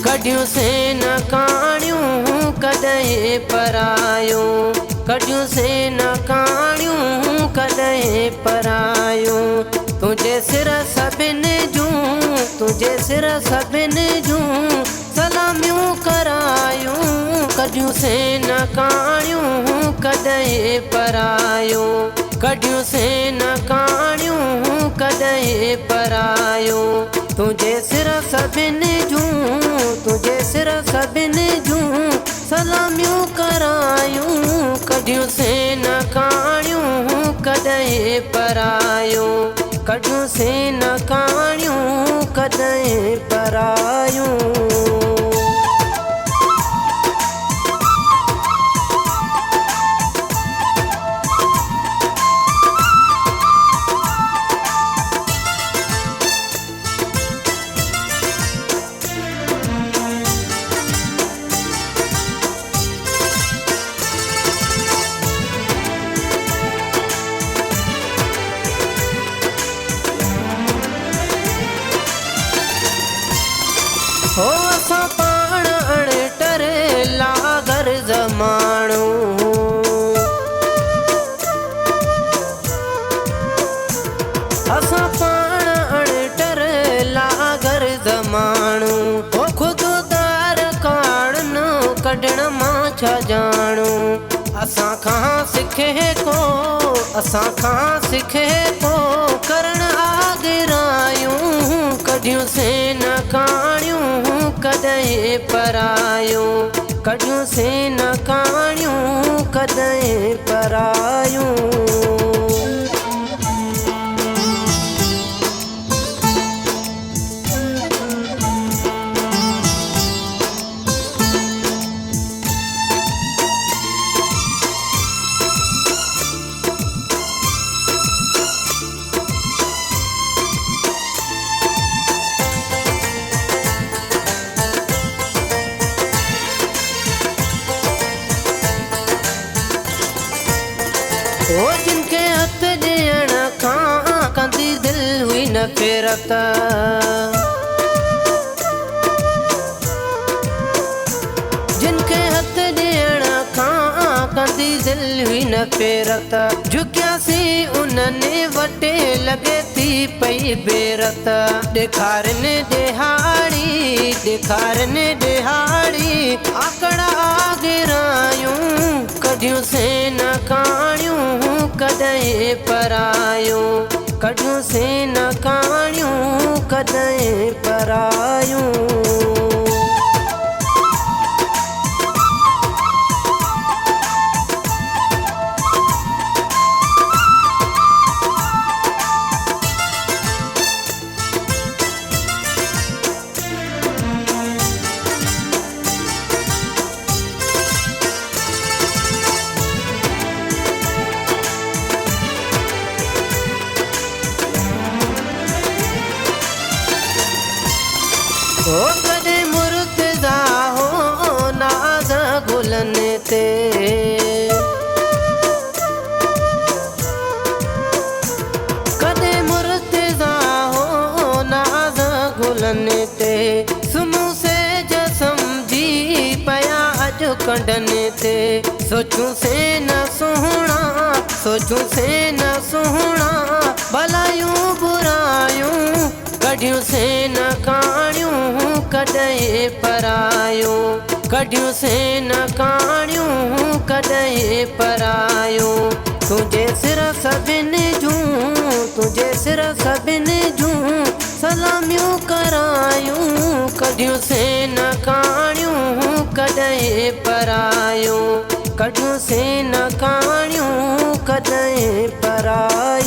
कढियूं से न काणियूं कॾहिं परायूं, कढियूं से न काणियूं कॾहिं परायूं। तुंहिंजे सिर सभिनि जूं, तुंहिंजे सिर सभिनि जूं सलामियूं करायूं। कढियूं से न काणियूं कॾहिं परायूं, कढियूं से न काणियूं कॾहिं परायूं। तुंहिंजे सिर सभिनि जूं, तुंहिंजे सिर सभिनि जूं सलामियूं करायूं। कढियूं से न काणियूं कॾहिं परायूं, कढियूं से न काणियूं कॾहिं परायूं। हो असां पाण अणटर लागर ज़माणो, असां पाण अणटर लागर ज़माणो। हो ख़ुदि दार काणन कढण मां छा ॼाणो। असां खां सिखे को, असां खां सिखे को करण आगरायूं। कढियूं से न काणियूं कॾहिं परायूं, कढियूं से न काणियूं कॾहिं परायूं। ओ जिनके हथ ॾियण खां कंदी दिलि हुई नफ़रत, जिनके हथ ॾियण खां कंदी दिलि हुई नफ़रत। झुकियासीं उन्हनि वटि लॻे थी पई बेरत। ॾेखारनि ॾिहाड़ी, ॾेखारनि ॾिहाड़ी आकड़ा आगरायूं। कढियूं से न काणियूं कॾहिं परायूं, कढियूं से न काणियूं कॾहिं परायूं। हो कॾहिं मुर्तज़ा हो नाज़ गुलनि ते, कॾहिं मुर्तज़ा हो नाज़ गुलनि ते। सुम्हूं से ज सम्झी पिया अॼु कंडनि ते। सोचूं से न सुहिणा, सोचूं से न सुहिणा भलायूं बुरायूं। कढियूं से न काणियूं कॾहिं परायूं, कढियूं से न काणियूं कॾहिं परायूं। तुंहिंजे सिर सभिनि जूं, तुंहिंजे सिर सभिनि जूं सलामियूं करायूं। कढियूं से न काणियूं कॾहिं परायूं, कढियूं से न काणियूं कॾहिं परायूं।